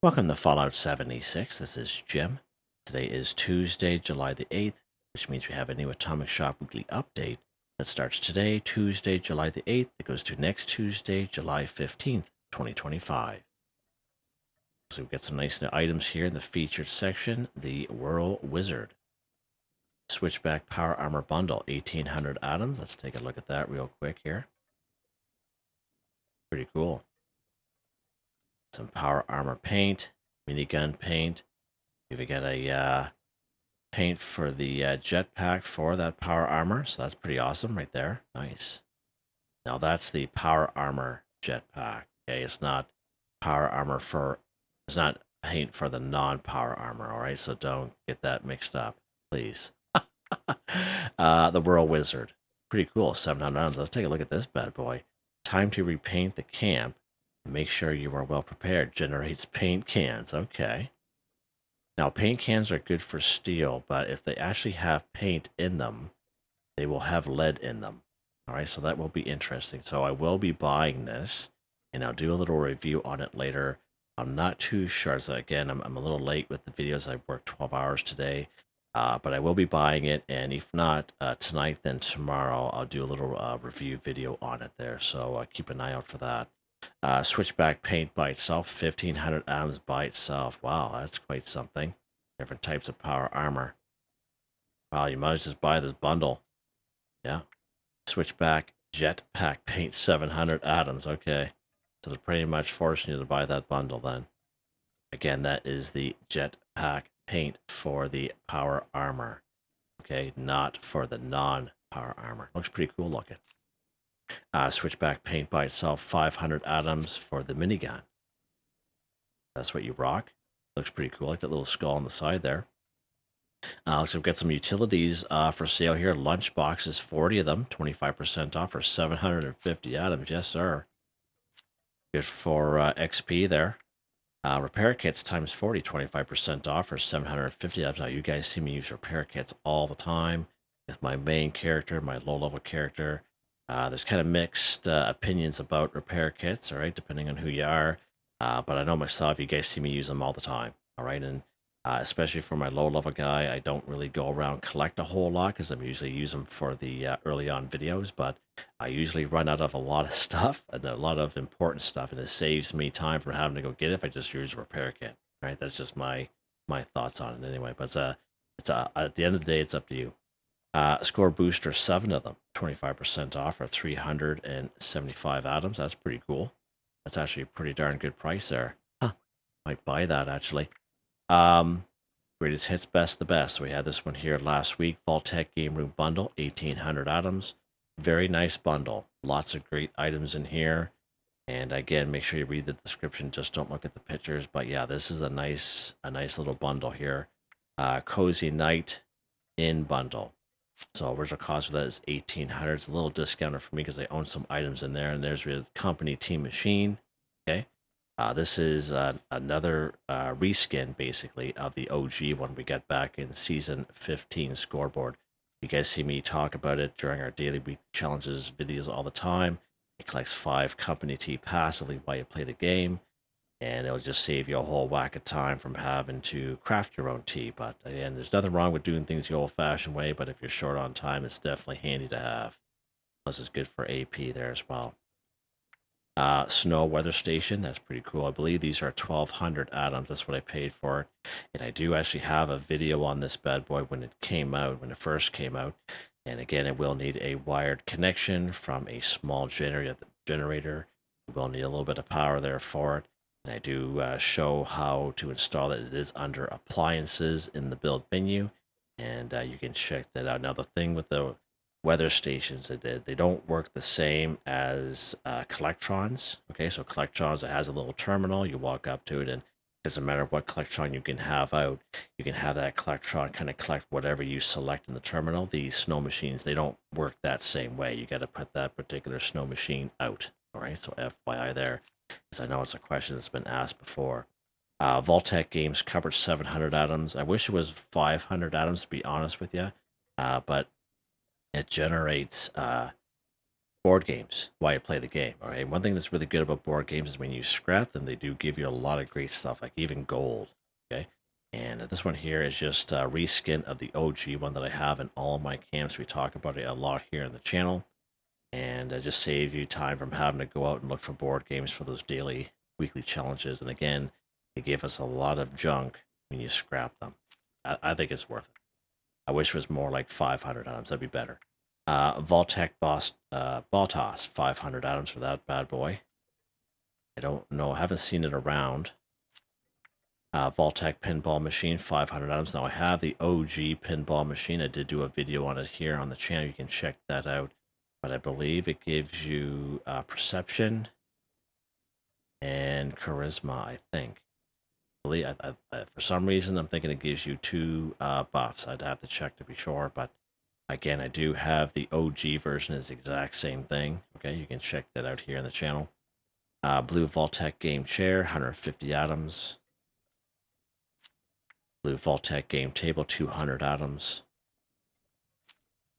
Welcome to Fallout 76. This is Jim. Today is Tuesday, July the 8th, which means we have a new Atomic Shop weekly update that starts today, Tuesday, July the 8th. It goes to next Tuesday, July 15th, 2025. So we've got some nice new items here in the featured section. The Whirl Wizard. Switchback Power Armor Bundle, 1800 atoms. Let's take a look at that real quick here. Pretty cool. Some Power Armor paint, minigun paint. We've got a paint for the jetpack for that power armor, so that's pretty awesome right there. Nice. Now that's the power armor jetpack. Okay, it's not power armor for, it's not paint for the non-power armor. All right, so don't get that mixed up, please. The Whirl Wizard, pretty cool. 700 items. Let's take a look at this bad boy. Time to repaint the camp. Make sure you are well prepared. Generates paint cans. Okay. Now, paint cans are good for steel, but if they actually have paint in them, they will have lead in them. All right, so that will be interesting. So I will be buying this, and I'll do a little review on it later. I'm not too sure. So again, I'm a little late with the videos. I worked 12 hours today, but I will be buying it. And if not tonight, then tomorrow I'll do a little review video on it there. So keep an eye out for that. Switchback paint by itself, 1500 atoms by itself. Wow, that's quite something. Different types of power armor. Wow, you might just buy this bundle. Yeah. Switchback jetpack paint, 700 atoms. Okay. So they're pretty much forcing you to buy that bundle then. Again, that is the jetpack paint for the power armor. Okay, not for the non-power armor. Looks pretty cool looking. Switchback paint by itself, 500 atoms for the minigun. That's what you rock. Looks pretty cool, like that little skull on the side there. So we've got some utilities for sale here. Lunchboxes, 40 of them, 25% off for 750 atoms. Yes, sir. Good for XP there. Repair kits times 40, 25% off for 750 atoms. Now, you guys see me use repair kits all the time with my main character, my low-level character. There's kind of mixed opinions about repair kits, all right, depending on who you are. But I know myself, you guys see me use them all the time, all right? And especially for my low-level guy, I don't really go around collect a whole lot because I'm usually use them for the early on videos. But I usually run out of a lot of stuff and a lot of important stuff, and it saves me time from having to go get it if I just use a repair kit, right? That's just my thoughts on it anyway. But it's at the end of the day, it's up to you. Score booster, 7 of them, 25% off for 375 atoms. That's pretty cool. That's actually a pretty darn good price there. Huh. Might buy that actually. Greatest hits, best the best. We had this one here last week. Vault-Tec Game Room Bundle, 1800 atoms. Very nice bundle. Lots of great items in here. And again, make sure you read the description. Just don't look at the pictures. But yeah, this is a nice little bundle here. Cozy Night in bundle. So original cost for that is 1800. It's a little discounted for me because I own some items in there. And there's with Company Team Machine. Okay. This is another reskin, basically, of the OG one we got back in Season 15 scoreboard. You guys see me talk about it during our daily week challenges videos all the time. It collects 5 Company Tea passively while you play the game. And it'll just save you a whole whack of time from having to craft your own tea. But again, there's nothing wrong with doing things the old-fashioned way, but if you're short on time, it's definitely handy to have. Plus, it's good for AP there as well. Snow Weather Station, that's pretty cool. I believe these are 1,200 atoms. That's what I paid for it. And I do actually have a video on this bad boy when it came out, when it first came out. And again, it will need a wired connection from a small generator. You will need a little bit of power there for it. And I do show how to install it. It is under appliances in the build menu, and you can check that out. Now, the thing with the weather stations, they don't work the same as Collectrons. Okay, so Collectrons, it has a little terminal. You walk up to it, and it doesn't matter what Collectron you can have out. You can have that Collectron kind of collect whatever you select in the terminal. These snow machines, they don't work that same way. You got to put that particular snow machine out. All right, so FYI there, because I know it's a question that's been asked before. Vault-Tec Games covered 700 atoms. I wish it was 500 atoms, to be honest with you, but it generates board games, why you play the game. All right. One thing that's really good about board games is when you scrap them, they do give you a lot of great stuff, like even gold. Okay. And this one here is just a reskin of the OG one that I have in all of my camps. We talk about it a lot here in the channel. And just save you time from having to go out and look for board games for those daily, weekly challenges. And again, they give us a lot of junk when you scrap them. I think it's worth it. I wish it was more like 500 items. That'd be better. Vault-Tec ball toss, 500 items for that bad boy. I don't know. I haven't seen it around. Vault-Tec pinball machine, 500 items. Now I have the OG pinball machine. I did do a video on it here on the channel. You can check that out. But I believe it gives you perception and charisma, I think. For some reason, I'm thinking it gives you 2 buffs. I'd have to check to be sure. But again, I do have the OG version. It's the exact same thing. Okay, you can check that out here in the channel. Blue Vault-Tec game chair, 150 atoms. Blue Vault-Tec game table, 200 atoms.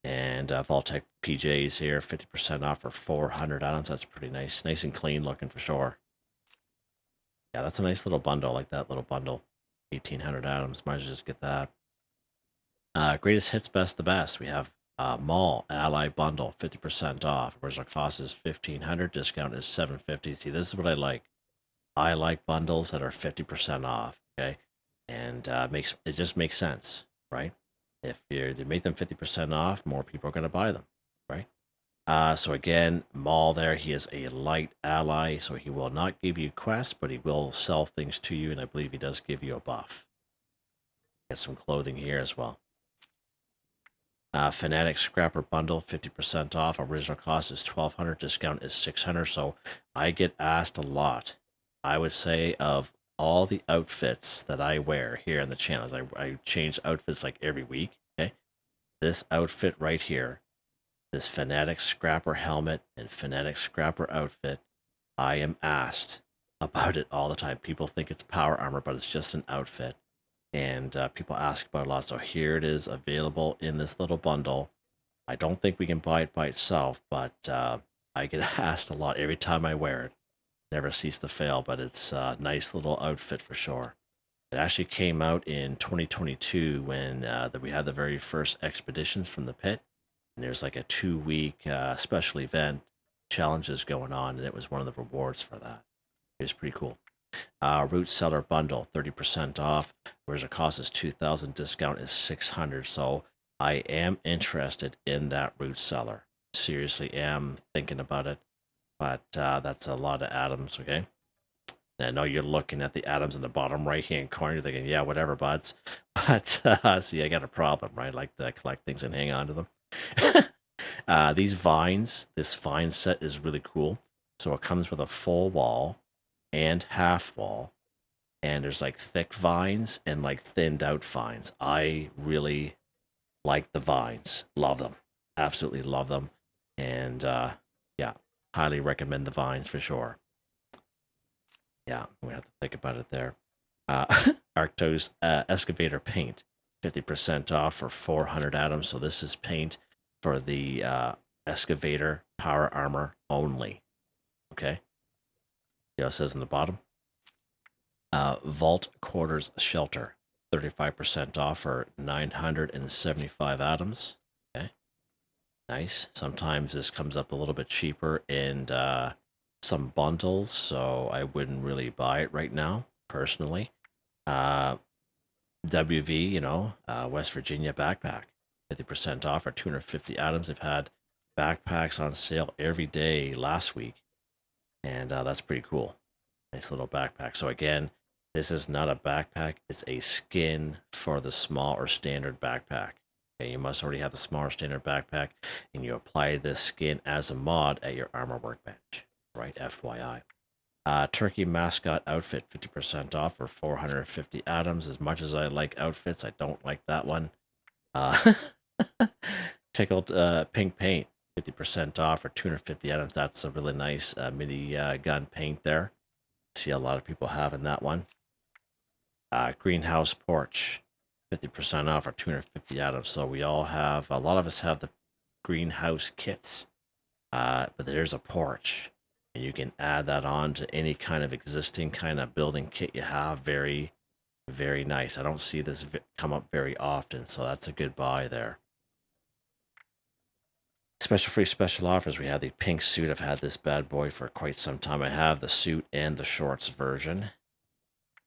And Vault-Tec PJs here, 50% off for 400 atoms. That's pretty nice. Nice and clean looking for sure. Yeah, that's a nice little bundle. I like that little bundle. 1,800 atoms. Might as well just get that. Greatest hits, best the best. We have Maul Ally Bundle, 50% off. Original cost is 1,500. Discount is 750. See, this is what I like. I like bundles that are 50% off. Okay, and it just makes sense, right? If they make them 50% off, more people are going to buy them, right? So again, Maul there, he is a light ally, so he will not give you quests, but he will sell things to you, and I believe he does give you a buff. Get some clothing here as well. Fanatic Scrapper Bundle, 50% off. Original cost is 1,200. Discount is 600. So I get asked a lot. I would say of all the outfits that I wear here in the channels, I change outfits like every week. Okay, this outfit right here, this Fanatic Scrapper helmet and Fanatic Scrapper outfit, I am asked about it all the time. People think it's power armor, but it's just an outfit. And people ask about it a lot. So here it is, available in this little bundle. I don't think we can buy it by itself, but I get asked a lot every time I wear it. Never cease to fail, but it's a nice little outfit for sure. It actually came out in 2022 when we had the very first expeditions from the pit. And there's like a 2-week special event challenges going on, and it was one of the rewards for that. It was pretty cool. Root Cellar Bundle, 30% off. Whereas the cost is 2,000, discount is 600. So I am interested in that Root Cellar. Seriously am thinking about it. But that's a lot of atoms, okay? And I know you're looking at the atoms in the bottom right-hand corner. You're thinking, yeah, whatever, buds. But see, I got a problem, right? I like to collect things and hang on to them. These vines, this vine set is really cool. So it comes with a full wall and half wall. And there's like thick vines and like thinned out vines. I really like the vines. Love them. Absolutely love them. And yeah, highly recommend the vines for sure. Yeah, we have to think about it there. Arctos Excavator paint, 50% off for 400 atoms. So this is paint for the Excavator power armor only. Okay. Yeah, it says in the bottom. Vault Quarters Shelter, 35% off for 975 atoms. Okay. Nice. Sometimes this comes up a little bit cheaper in some bundles, so I wouldn't really buy it right now, personally. WV, West Virginia backpack, 50% off for 250 atoms. They've had backpacks on sale every day last week, and that's pretty cool. Nice little backpack. So again, this is not a backpack, it's a skin for the small or standard backpack. Okay, you must already have the small or standard backpack, and you apply this skin as a mod at your armor workbench, right? FYI. Turkey Mascot outfit, 50% off for 450 atoms. As much as I like outfits, I don't like that one. Tickled pink paint, 50% off for 250 atoms. That's a really nice mini gun paint there. See a lot of people having that one. Greenhouse Porch, 50% off for 250 atoms. So we all have, a lot of us have the greenhouse kits. But there's a porch, and you can add that on to any kind of existing kind of building kit you have. Very, very nice. I don't see this come up very often, so that's a good buy there. Special free special offers. We have the pink suit. I've had this bad boy for quite some time. I have the suit and the shorts version.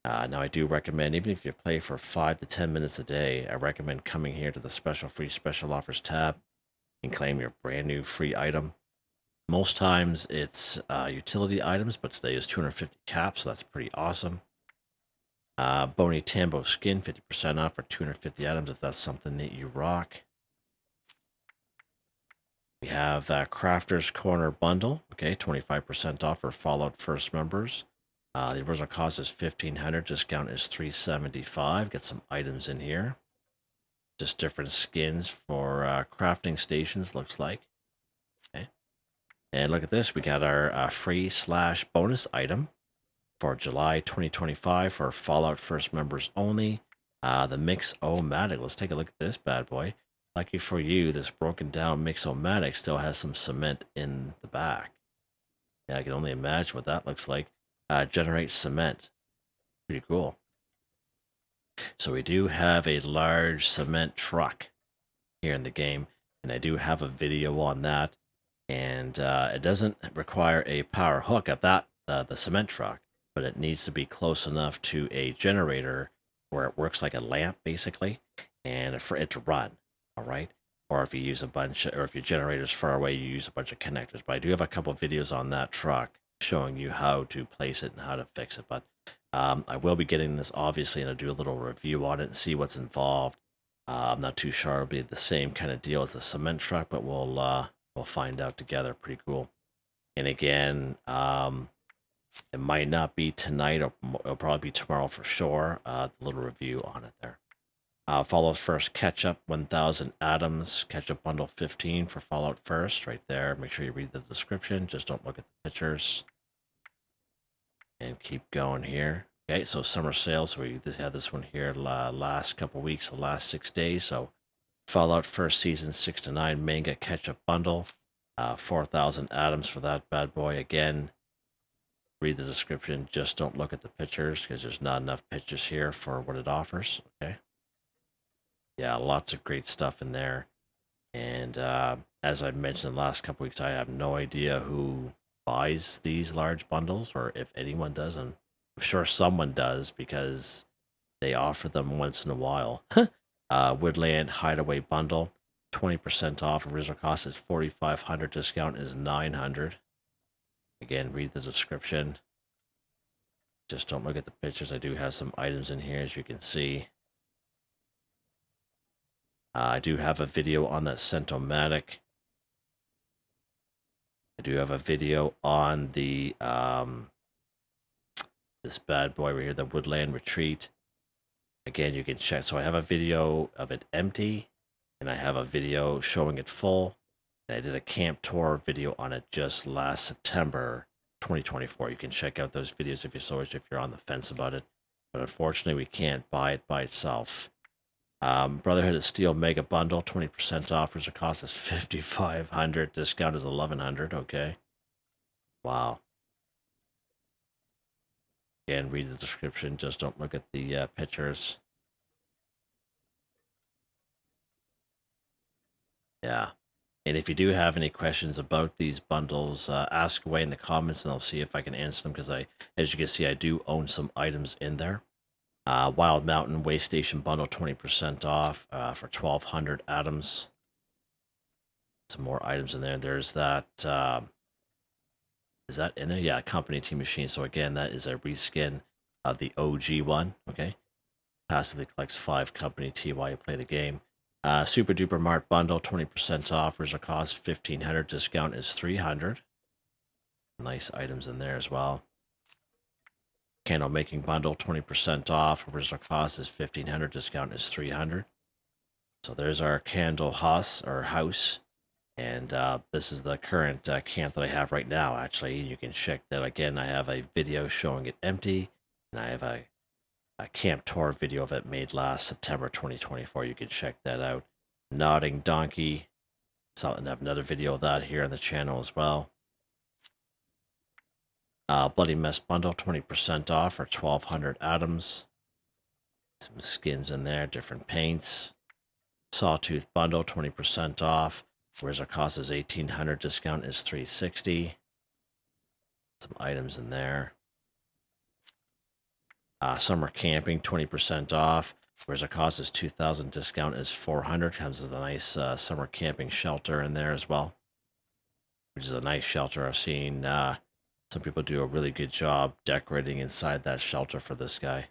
Now, I do recommend, even if you play for 5 to 10 minutes a day, I recommend coming here to the special free special offers tab and claim your brand new free item. Most times it's utility items, but today is 250 caps, so that's pretty awesome. Bony Tambo skin, 50% off for 250 items if that's something that you rock. We have Crafter's Corner bundle, okay, 25% off for Fallout First members. The original cost is $1,500, discount is $375. Get some items in here. Just different skins for crafting stations, looks like. Okay. And look at this, we got our free/bonus item for July 2025 for Fallout First members only. The Mix-O-Matic. Let's take a look at this bad boy. Lucky for you, this broken down Mix-O-Matic still has some cement in the back. Yeah, I can only imagine what that looks like. Generate cement. Pretty cool. So we do have a large cement truck here in the game, and I do have a video on that. And it doesn't require a power hookup, the cement truck, but it needs to be close enough to a generator where it works like a lamp, basically, and for it to run. All right. Or if you use or if your generator's far away, you use a bunch of connectors. But I do have a couple of videos on that truck showing you how to place it and how to fix it. But I will be getting this, obviously, and I'll do a little review on it and see what's involved. I'm not too sure it'll be the same kind of deal as the cement truck, but we'll find out together. Pretty cool. And again, it might not be tonight, or it'll probably be tomorrow for sure. A little review on it there. Follows first Ketchup 1000 atoms, Ketchup bundle 15 for Fallout First, right there. Make sure you read the description. Just don't look at the pictures. And keep going here. Okay, so summer sales. We had this one here last couple weeks, the last 6 days. So Fallout First Season 6 to 9 Manga Ketchup bundle, 4,000 atoms for that bad boy. Again, read the description. Just don't look at the pictures because there's not enough pictures here for what it offers. Okay. Yeah, lots of great stuff in there. And as I mentioned the last couple weeks, I have no idea who buys these large bundles or if anyone does. And I'm sure someone does because they offer them once in a while. Woodland Hideaway bundle, 20% off. Original cost is $4,500. Discount is $900. Again, read the description. Just don't look at the pictures. I do have some items in here, as you can see. I do have a video on that Scent-O-Matic. I do have a video on the this bad boy right here, the Woodland Retreat. Again, you can check. So I have a video of it empty, and I have a video showing it full. And I did a camp tour video on it just last September 2024. You can check out those videos if you so wish, if you're on the fence about it. But unfortunately, we can't buy it by itself. Brotherhood of Steel Mega Bundle, 20% off. The cost is $5,500. Discount is $1,100. Okay. Wow. Again, read the description. Just don't look at the pictures. Yeah. And if you do have any questions about these bundles, ask away in the comments, and I'll see if I can answer them. Because as you can see, I do own some items in there. Wild Mountain Way Station bundle, 20% off for 1,200 atoms. Some more items in there. There's that. Is that in there? Yeah, Company Team Machine. So again, that is a reskin of the OG one. Okay. Passively collects 5 Company T while you play the game. Super Duper Mart bundle, 20% off. Original cost $1,500. Discount is $300. Nice items in there as well. Candle making bundle, 20% off. Original cost is $1,500. Discount is $300. So there's our candle house. And this is the current camp that I have right now, actually. You can check that again. I have a video showing it empty, and I have a camp tour video of it made last September 2024. You can check that out. Nodding Donkey So I'll have another video of that here on the channel as well. Bloody Mess bundle, 20% off for 1,200 items. Some skins in there, different paints. Sawtooth bundle, 20% off. Whereas our cost is 1,800, discount is 360. Some items in there. Summer camping, 20% off. Whereas our cost is 2,000, discount is 400. Comes with a nice summer camping shelter in there as well, which is a nice shelter. I've seen some people do a really good job decorating inside that shelter for this guy.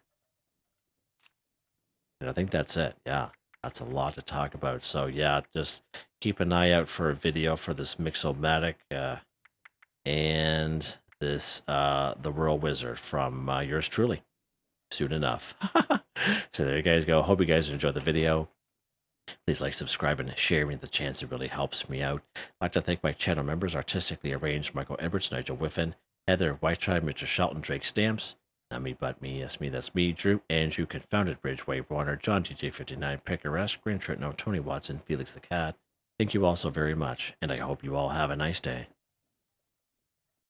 And I think that's it. Yeah, that's a lot to talk about. So yeah, just keep an eye out for a video for this Mix-O-Matic and this the Whirl Wizard from yours truly. Soon enough. So there you guys go. Hope you guys enjoyed the video. Please like, subscribe, and share me the chance. It really helps me out. I'd like to thank my channel members, Artistically Arranged, Michael Edwards, Nigel Wiffen, Heather, Whitetribe, Mr. Shelton, Drake Stamps, NotMeButMeYesMeThatsMe, Drew, Andrew, Confoundedbridge, Waywarner, John DJ59, Picquerist, Gwen Trutnau, Tony Watson, FelixTheKat. Thank you all so very much, and I hope you all have a nice day.